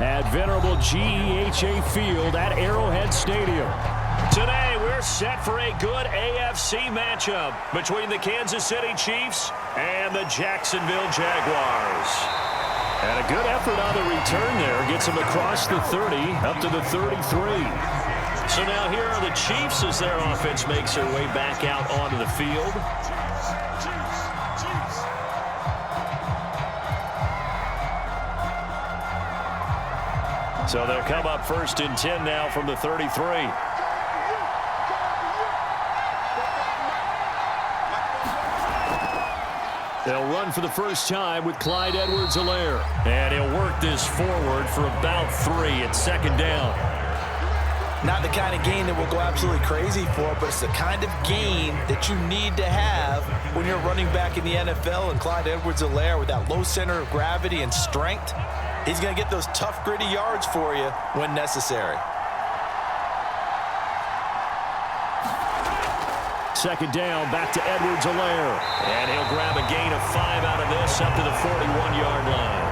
at venerable GEHA Field at Arrowhead Stadium. Today, we're set for a good AFC matchup between the Kansas City Chiefs and the Jacksonville Jaguars. And a good effort on the return there. Gets him across the 30, up to the 33. So now here are the Chiefs as their offense makes their way back out onto the field. So they'll come up 1st and 10 now from the 33. They'll run for the first time with Clyde Edwards-Helaire. And he'll work this forward for about 3 at 2nd down. Not the kind of gain that we'll go absolutely crazy for, but it's the kind of gain that you need to have when you're running back in the NFL. And Clyde Edwards-Helaire, with that low center of gravity and strength, he's going to get those tough, gritty yards for you when necessary. 2nd down, back to Edwards-Helaire. And he'll grab a gain of 5 out of this up to the 41-yard line.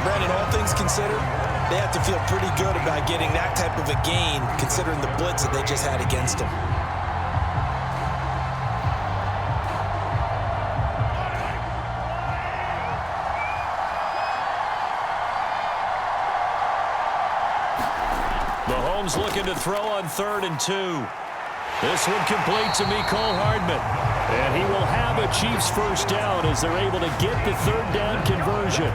Brandon, all things considered, they have to feel pretty good about getting that type of a gain considering the blitz that they just had against them. Mahomes looking to throw on 3rd and 2. This one complete to Mecole Hardman. And he will have a Chiefs first down as they're able to get the 3rd down conversion.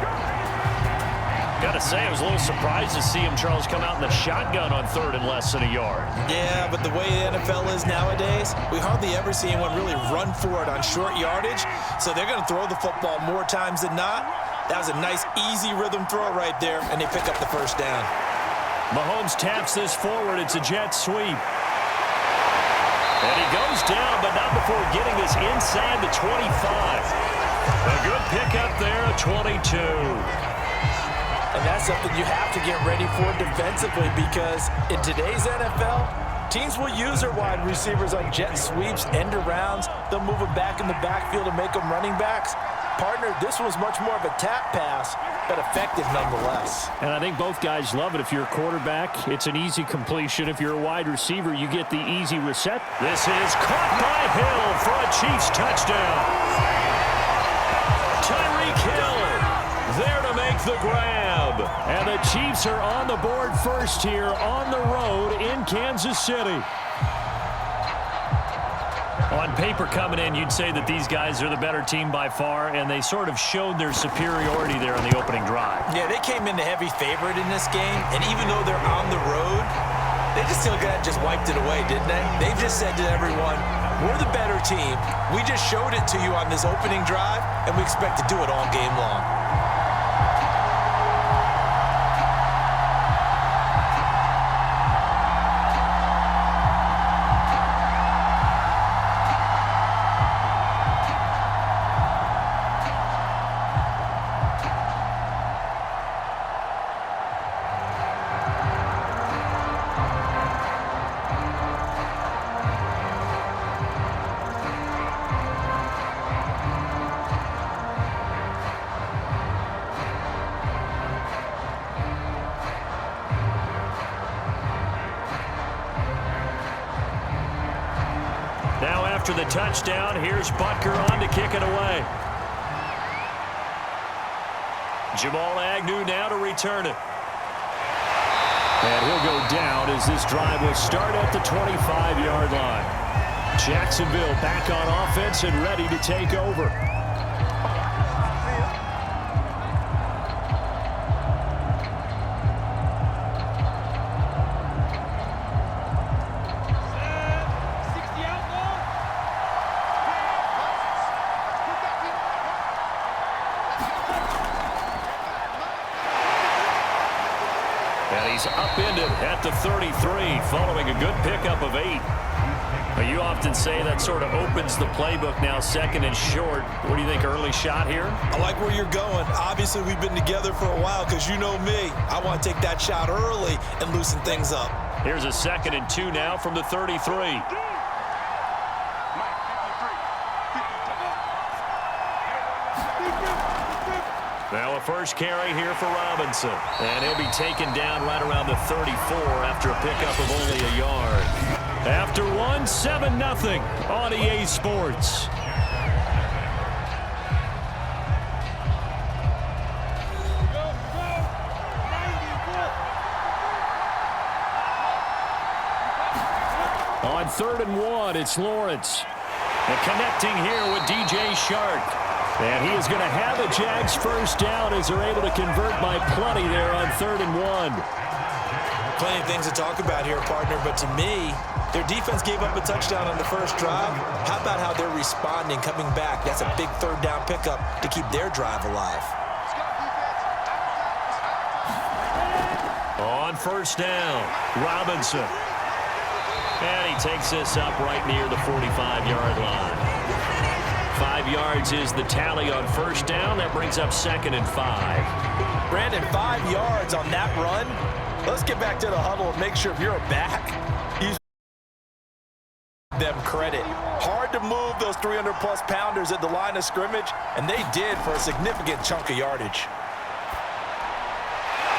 Got to say, I was a little surprised to see him, Charles, come out in the shotgun on 3rd and less than a yard. Yeah, but the way the NFL is nowadays, we hardly ever see anyone really run for it on short yardage. So they're going to throw the football more times than not. That was a nice, easy rhythm throw right there, and they pick up the first down. Mahomes taps this forward. It's a jet sweep. And he goes down, but not before getting this inside the 25. A good pickup there at 22. And that's something you have to get ready for defensively, because in today's NFL, teams will use their wide receivers on jet sweeps, end arounds. They'll move them back in the backfield and make them running backs. Partner, this was much more of a tap pass, but effective nonetheless. And I think both guys love it. If you're a quarterback, it's an easy completion. If you're a wide receiver, you get the easy reset. This is caught by Hill for a Chiefs touchdown. Tyreek Hill there to make the grab. And the Chiefs are on the board first here on the road in Kansas City. On paper coming in, you'd say that these guys are the better team by far, and they sort of showed their superiority there on the opening drive. Yeah, they came in the heavy favorite in this game, and even though they're on the road, they just still just wiped it away, didn't they? They've just said to everyone, we're the better team. We just showed it to you on this opening drive, and we expect to do it all game long. After the touchdown, here's Butker on to kick it away. Jamal Agnew now to return it. And he'll go down as this drive will start at the 25-yard line. Jacksonville back on offense and ready to take over. Upended at the 33 following a good pickup of 8. You often say that sort of opens the playbook now, 2nd and short. What do you think, early shot here? I like where you're going. Obviously, we've been together for a while because you know me. I want to take that shot early and loosen things up. Here's a 2nd and 2 now from the 33. Now a So first carry here for Robinson. And he'll be taken down right around the 34 after a pickup of only a yard. After one, 7-0 on EA Sports. On 3rd and 1, it's Lawrence. And connecting here with DJ Shark. And he is going to have a Jags first down as they're able to convert by plenty there on 3rd and 1. Plenty of things to talk about here, partner, but to me, their defense gave up a touchdown on the first drive. How about how they're responding, coming back? That's a big 3rd down pickup to keep their drive alive. On first down, Robinson. And he takes this up right near the 45-yard line. 5 yards is the tally on first down. That brings up 2nd and 5. Brandon, 5 yards on that run. Let's get back to the huddle and make sure if you're a back, you them credit. Hard to move those 300-plus pounders at the line of scrimmage, and they did for a significant chunk of yardage.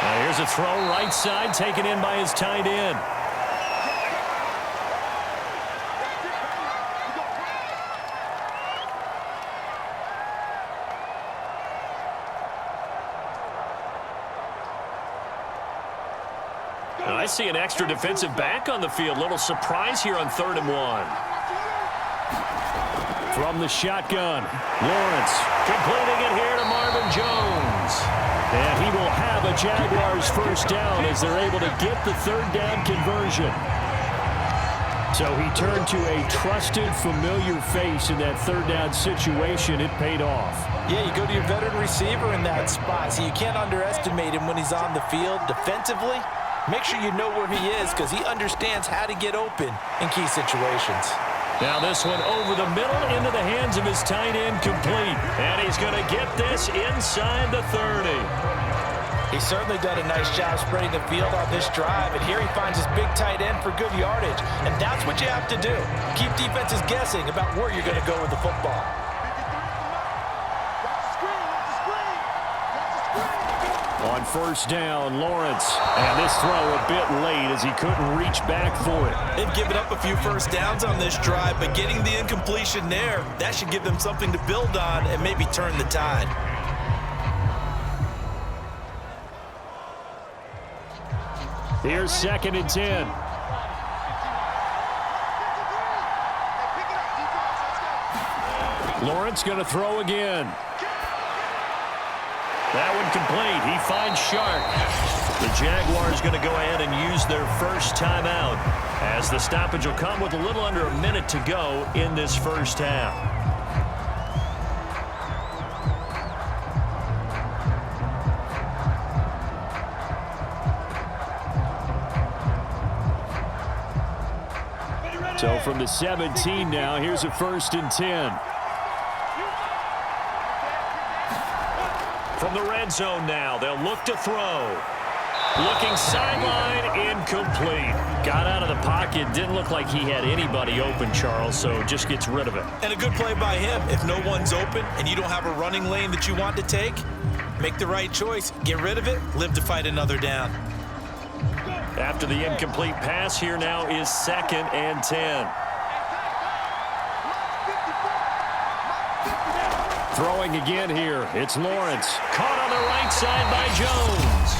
Now here's a throw right side taken in by his tight end. I see an extra defensive back on the field. Little surprise here on 3rd and 1. From the shotgun, Lawrence completing it here to Marvin Jones. And he will have a Jaguars first down as they're able to get the 3rd down conversion. So he turned to a trusted, familiar face in that 3rd down situation. It paid off. Yeah, you go to your veteran receiver in that spot, so you can't underestimate him when he's on the field defensively. Make sure you know where he is because he understands how to get open in key situations. Now this one over the middle into the hands of his tight end, complete. And he's going to get this inside the 30. He's certainly done a nice job spreading the field on this drive, and here he finds his big tight end for good yardage. And that's what you have to do. Keep defenses guessing about where you're going to go with the football. On first down, Lawrence. And this throw a bit late as he couldn't reach back for it. They've given up a few first downs on this drive, but getting the incompletion there, that should give them something to build on and maybe turn the tide. Here's 2nd and 10. Lawrence going to throw again. That one complete. He finds Shark. The Jaguars going to go ahead and use their first timeout as the stoppage will come with a little under a minute to go in this first half. So from the 17 now, here's a 1st and 10. From the red zone now, they'll look to throw. Looking sideline, incomplete. Got out of the pocket, didn't look like he had anybody open, Charles, so just gets rid of it. And a good play by him. If no one's open and you don't have a running lane that you want to take, make the right choice. Get rid of it, live to fight another down. After the incomplete pass, here now is 2nd and 10. Throwing again here, it's Lawrence. Caught on the right side by Jones.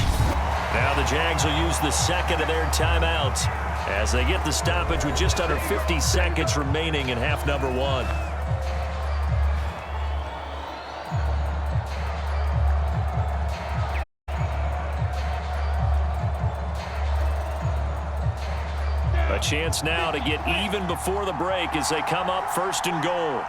Now the Jags will use the 2nd of their timeouts as they get the stoppage with just under 50 seconds remaining in half number 1. A chance now to get even before the break as they come up 1st and goal.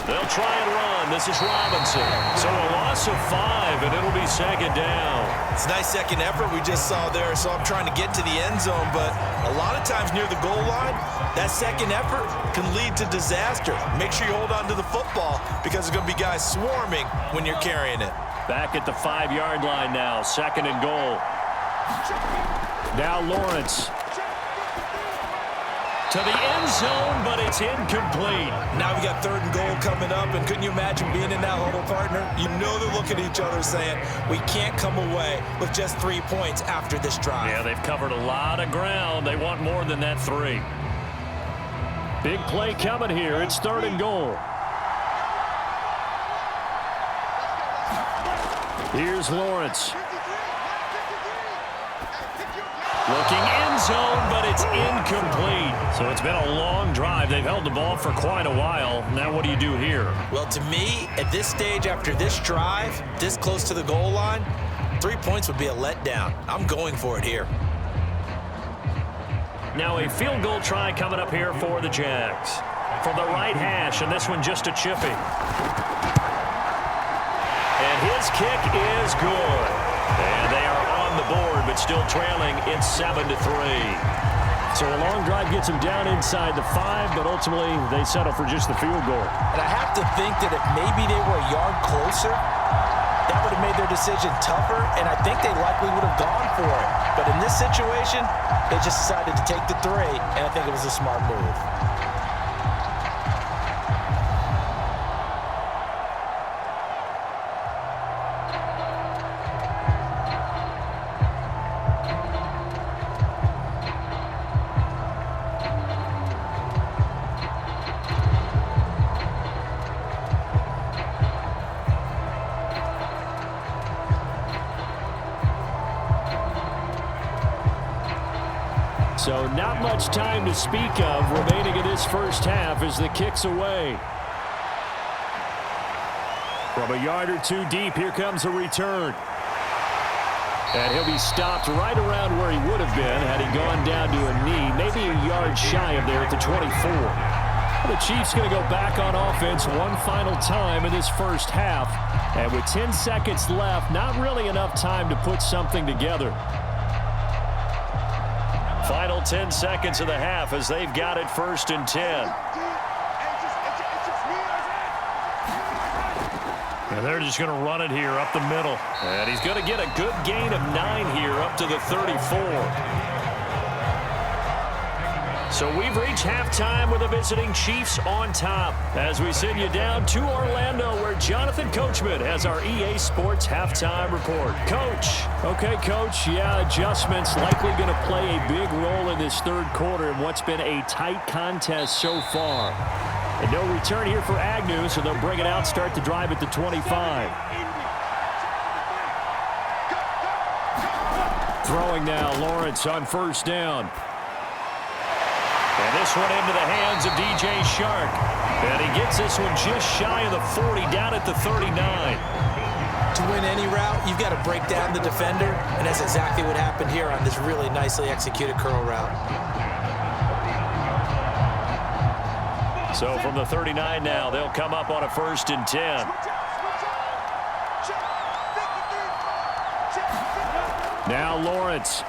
They'll try and run. This is Robinson. So a loss of 5, and it'll be 2nd down. It's a nice second effort we just saw there, so I'm trying to get to the end zone, but a lot of times near the goal line, that second effort can lead to disaster. Make sure you hold on to the football because there's going to be guys swarming when you're carrying it. Back at the 5-yard line now, 2nd and goal. Now Lawrence. to the end zone, but it's incomplete. Now we got 3rd and goal coming up, and couldn't you imagine being in that huddle, partner? You know they're looking at each other saying, we can't come away with just 3 points after this drive. Yeah, they've covered a lot of ground. They want more than that 3. Big play coming here. It's 3rd and goal. Here's Lawrence. Looking end zone, but it's incomplete. So it's been a long drive. They've held the ball for quite a while. Now what do you do here? Well, to me, at this stage after this drive, this close to the goal line, 3 points would be a letdown. I'm going for it here. Now a field goal try coming up here for the Jags. From the right hash, and this one just a chippy. And his kick is good. And they are on the board, but still trailing. It's 7-3. So a long drive gets them down inside the 5, but ultimately they settle for just the field goal. And I have to think that if maybe they were a yard closer, that would have made their decision tougher, and I think they likely would have gone for it. But in this situation, they just decided to take the 3, and I think it was a smart move. So not much time to speak of remaining in this first half as the kick's away. From a yard or 2 deep, here comes a return. And he'll be stopped right around where he would have been had he gone down to a knee, maybe a yard shy of there at the 24. The Chiefs going to go back on offense one final time in this first half. And with 10 seconds left, not really enough time to put something together. Final 10 seconds of the half as they've got it 1st and 10. And they're just going to run it here up the middle. And he's going to get a good gain of 9 here up to the 34. So we've reached halftime with the visiting Chiefs on top as we send you down to Orlando where Jonathan Coachman has our EA Sports halftime report. Coach. Okay, Coach. Yeah, adjustments likely going to play a big role in this 3rd quarter in what's been a tight contest so far. And no return here for Agnew, so they'll bring it out, start the drive at the 25. Throwing now, Lawrence on 1st down. And this one into the hands of DJ Shark. And he gets this one just shy of the 40, down at the 39. To win any route, you've got to break down the defender, and that's exactly what happened here on this really nicely executed curl route. So from the 39 now, they'll come up on a 1st and 10. Now Lawrence.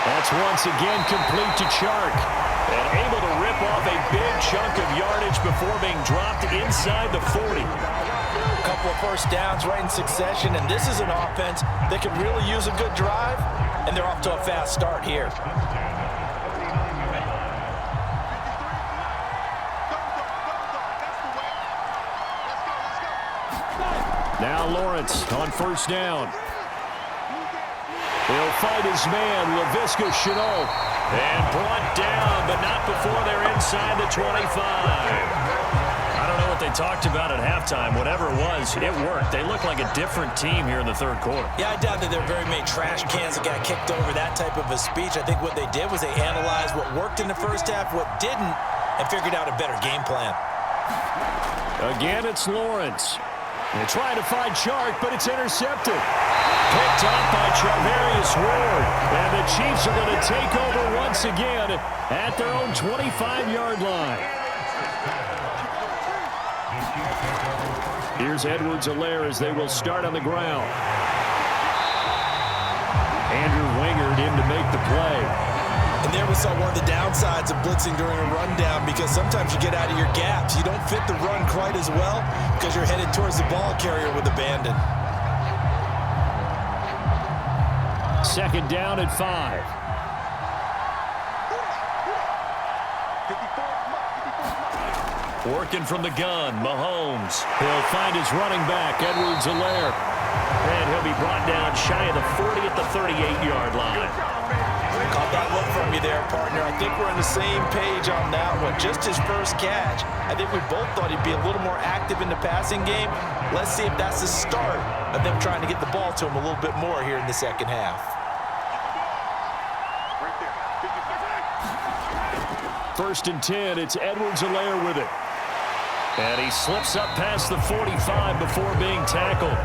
That's once again complete to Chark. And able to rip off a big chunk of yardage before being dropped inside the 40. A couple of first downs right in succession, and this is an offense that can really use a good drive, and they're off to a fast start here. Now Lawrence on 1st down. He'll fight his man, Laviska Shenault. And brought down, but not before they're inside the 25. I don't know what they talked about at halftime. Whatever it was, it worked. They look like a different team here in the 3rd quarter. Yeah, I doubt that there are very many trash cans that got kicked over, that type of a speech. I think what they did was they analyzed what worked in the first half, what didn't, and figured out a better game plan. Again, it's Lawrence. They're trying to find Chark, but it's intercepted. Picked up by Charvarius Ward. And the Chiefs are going to take over once again at their own 25-yard line. Here's Edwards-Helaire as they will start on the ground. Andrew Wingard in to make the play. And there we saw one of the downsides of blitzing during a rundown, because sometimes you get out of your gaps. You don't fit the run quite as well because you're headed towards the ball carrier with abandon. 2nd down at 5. Working from the gun, Mahomes. He'll find his running back, Edwards-Helaire. And he'll be brought down shy of the 40 at the 38-yard line. Caught that look from you there, partner. I think we're on the same page on that one. Just his first catch. I think we both thought he'd be a little more active in the passing game. Let's see if that's the start of them trying to get the ball to him a little bit more here in the second half. First and 10, it's Edwards-Helaire with it. And he slips up past the 45 before being tackled.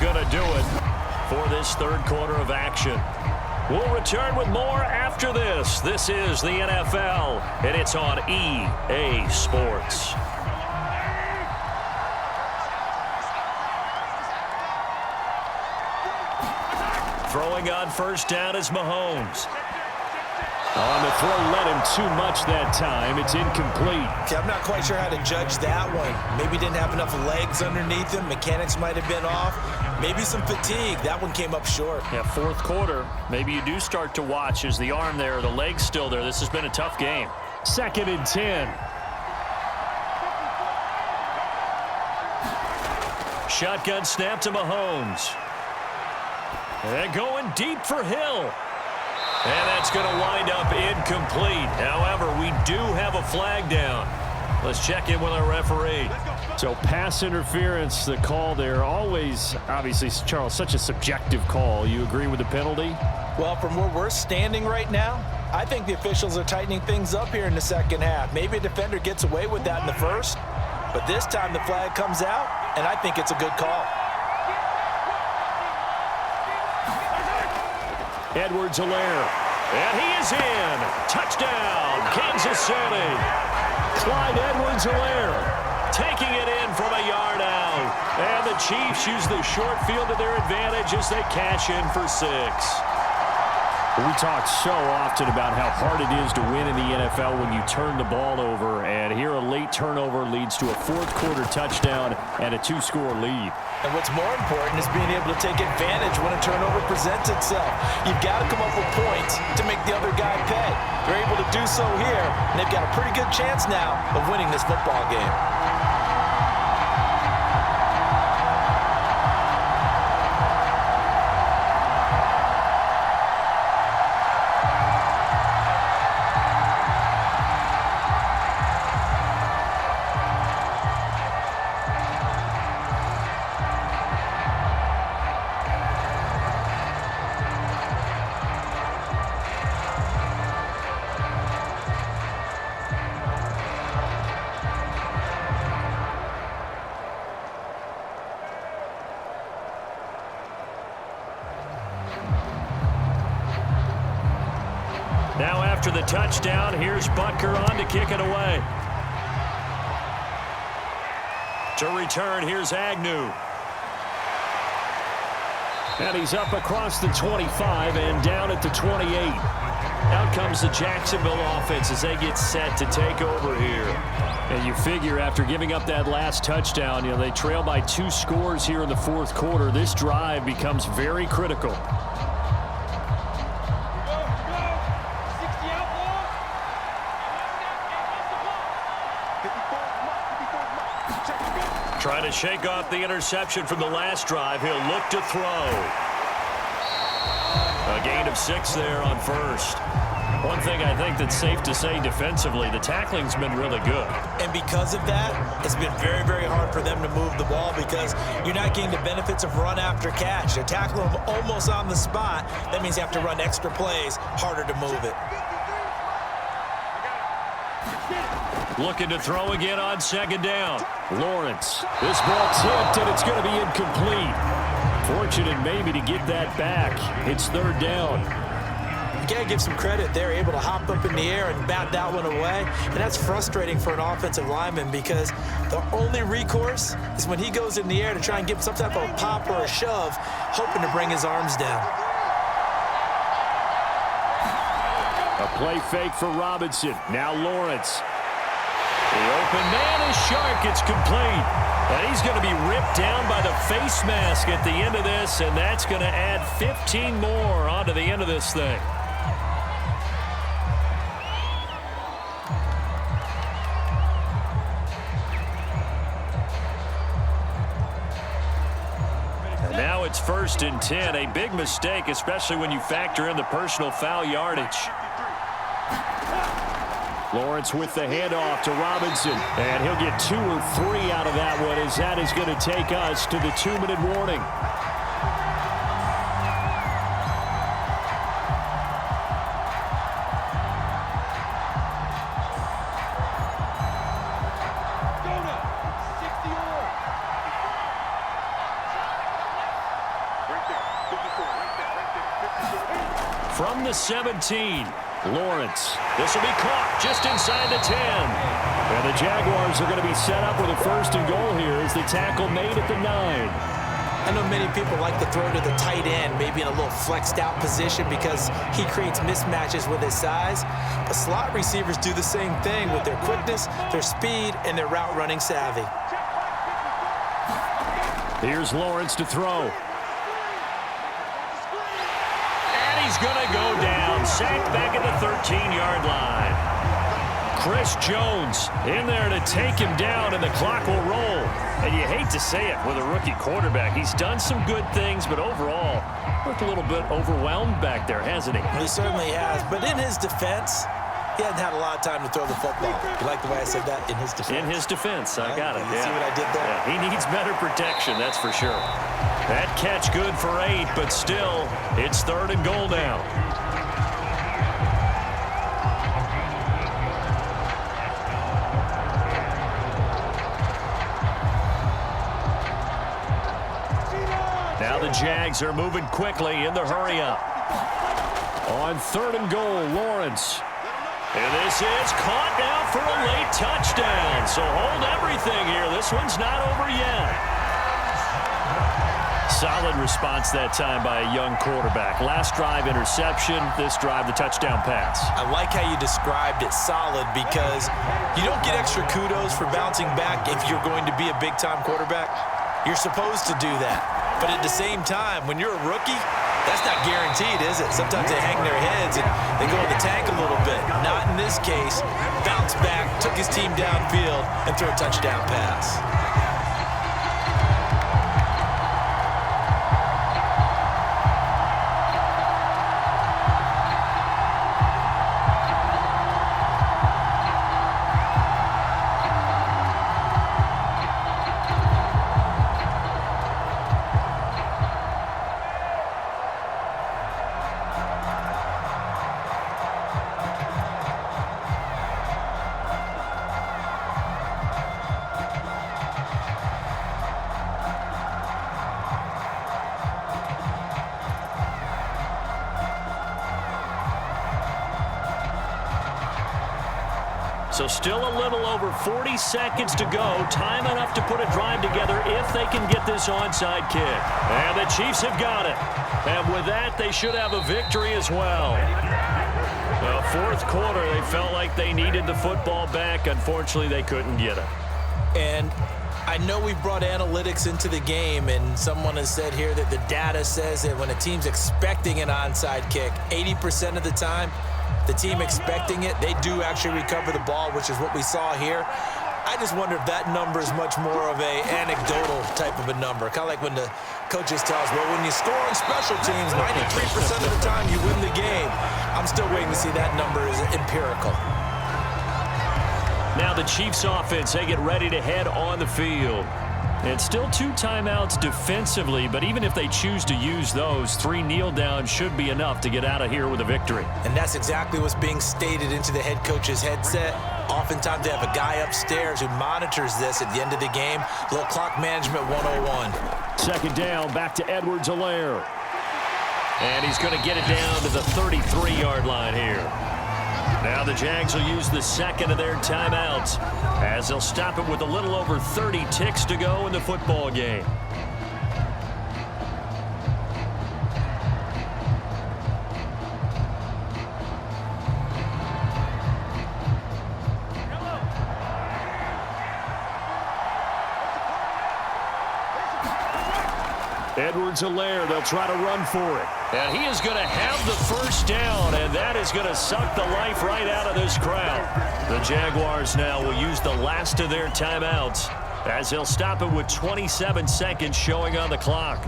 Going to do it for this third quarter of action. We'll return with more after this. This is the NFL, and it's on EA Sports. Throwing on first down is Mahomes. On the throw, led him too much that time. It's incomplete. Okay, I'm not quite sure how to judge that one. Maybe didn't have enough legs underneath him. Mechanics might have been off. Maybe some fatigue. That one came up short. Yeah, fourth quarter. Maybe you do start to watch. Is the arm there, the leg's still there? This has been a tough game. Second and 10. Shotgun snap to Mahomes. And going deep for Hill. And that's going to wind up incomplete. However, we do have a flag down. Let's check in with our referee. So pass interference, the call there. Always, obviously, Charles, such a subjective call. You agree with the penalty? Well, from where we're standing right now, I think the officials are tightening things up here in the second half. Maybe a defender gets away with that in the first, but this time the flag comes out, and I think it's a good call. Edwards-Helaire. And he is in. Touchdown, Kansas City. Clyde Edwards-Helaire taking it in from a yard out. And the Chiefs use the short field to their advantage as they cash in for 6. We talk so often about how hard it is to win in the NFL when you turn the ball over, and here a late turnover leads to a fourth quarter touchdown and a 2-score lead. And what's more important is being able to take advantage when a turnover presents itself. You've got to come up with points to make the other guy pay. They're able to do so here, and they've got a pretty good chance now of winning this football game. Now after the touchdown, here's Butker on to kick it away. To return, here's Agnew. And he's up across the 25 and down at the 28. Out comes the Jacksonville offense as they get set to take over here. And you figure after giving up that last touchdown, you know, they trail by 2 scores here in the fourth quarter. This drive becomes very critical. Trying to shake off the interception from the last drive. He'll look to throw. A gain of 6 there on first. One thing I think that's safe to say defensively, the tackling's been really good. And because of that, it's been very, very hard for them to move the ball because you're not getting the benefits of run after catch. They're tackling them almost on the spot. That means you have to run extra plays, harder to move it. Looking to throw again on second down. Lawrence. This ball tipped, and it's going to be incomplete. Fortunate maybe to get that back. It's third down. You got to give some credit. They're able to hop up in the air and bat that one away. And that's frustrating for an offensive lineman because the only recourse is when he goes in the air to try and give some type of a pop or a shove, hoping to bring his arms down. A play fake for Robinson. Now Lawrence. The open man is Shark. It's complete. And he's going to be ripped down by the face mask at the end of this, and that's going to add 15 more onto the end of this thing. And now it's 1st and 10. A big mistake, especially when you factor in the personal foul yardage. Lawrence with the handoff to Robinson. And he'll get 2 or 3 out of that one, as that is going to take us to the 2-minute warning. From the 17, Lawrence. This will be caught just inside the 10. And the Jaguars are going to be set up with a 1st and goal here as the tackle made at the 9. I know many people like to throw to the tight end, maybe in a little flexed out position because he creates mismatches with his size. But slot receivers do the same thing with their quickness, their speed, and their route running savvy. Here's Lawrence to throw. He's going to go down, sacked back at the 13-yard line. Chris Jones in there to take him down, and the clock will roll. And you hate to say it with a rookie quarterback. He's done some good things, but overall, looked a little bit overwhelmed back there, hasn't he? He certainly has, but in his defense, he hadn't had a lot of time to throw the football. You like the way I said that? In his defense. In his defense, I got it. You see what I did there? Yeah, he needs better protection, that's for sure. That catch good for 8, but still, it's 3rd and goal now. Now the Jags are moving quickly in the hurry-up. On 3rd and goal, Lawrence. And this is caught now for a late touchdown. So hold everything here. This one's not over yet. Solid response that time by a young quarterback. Last drive, interception. This drive, the touchdown pass. I like how you described it, solid, because you don't get extra kudos for bouncing back if you're going to be a big-time quarterback. You're supposed to do that. But at the same time, when you're a rookie, that's not guaranteed, is it? Sometimes they hang their heads and they go in the tank a little bit. Not in this case. Bounce back, took his team downfield, and threw a touchdown pass. So still a little over 40 seconds to go. Time enough to put a drive together if they can get this onside kick. And the Chiefs have got it. And with that, they should have a victory as well. Well, 4th quarter, they felt like they needed the football back. Unfortunately, they couldn't get it. And I know we've brought analytics into the game, and someone has said here that the data says that when a team's expecting an onside kick, 80% of the time, the team expecting it, they do actually recover the ball, which is what we saw here. I just wonder if that number is much more of a anecdotal type of a number. Kind of like when the coaches tell us, well, when you score on special teams, 93% of the time you win the game. I'm still waiting to see that number is empirical. Now the Chiefs offense, they get ready to head on the field. And still 2 timeouts defensively, but even if they choose to use those, 3 kneel downs should be enough to get out of here with a victory. And that's exactly what's being stated into the head coach's headset. Oftentimes they have a guy upstairs who monitors this at the end of the game. Little clock management 101. 2nd down, back to Edwards-Helaire. And he's going to get it down to the 33-yard line here. Now the Jags will use the 2nd of their timeouts as they'll stop it with a little over 30 ticks to go in the football game. Edwards-Helaire, they'll try to run for it. And he is going to have the first down, and that is going to suck the life right out of this crowd. The Jaguars now will use the last of their timeouts as he'll stop it with 27 seconds showing on the clock.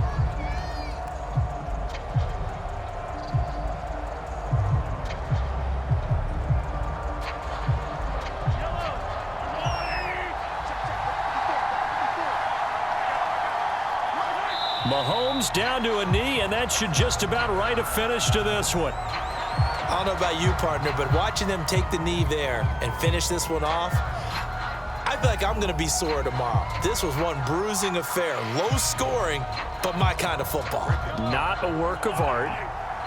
Mahomes down to a knee, and that should just about write a finish to this one. I don't know about you, partner, but watching them take the knee there and finish this one off, I feel like I'm going to be sore tomorrow. This was one bruising affair, low scoring, but my kind of football. Not a work of art,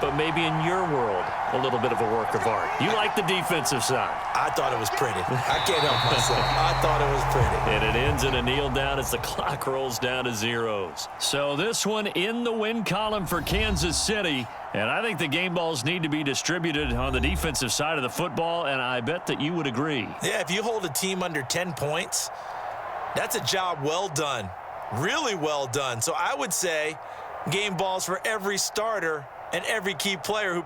but maybe in your world, a little bit of a work of art. You like the defensive side. I thought it was pretty. I can't help myself. I thought it was pretty. And it ends in a kneel down as the clock rolls down to zeros. So this one in the win column for Kansas City. And I think the game balls need to be distributed on the defensive side of the football, and I bet that you would agree. Yeah, if you hold a team under 10 points, that's a job well done. Really well done. So I would say game balls for every starter and every key player who